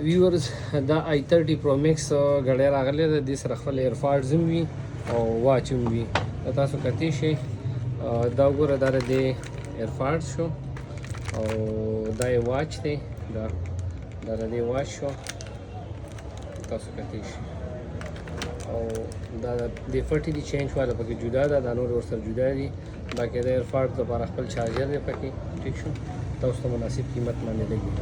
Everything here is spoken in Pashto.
ویورز دا i30 Pro Max غړی راغلی ده. دې سره خپل ایرپاډز هم وي او واچ هم وي. تاسو کتلی شئ دا وګوره دا د ایرپاډز شو او دا یې واچ دی. دا د دې واچ شو تاسو کتلی شئ او دا د فټي دی چینج والا پکې جدا ده. دا نور ورسره جدا دي. باقي د ایرپاډز لپاره خپل چارجر دی پکې. ټیک شو تاسو ته مناسب قیمت باندې لګي.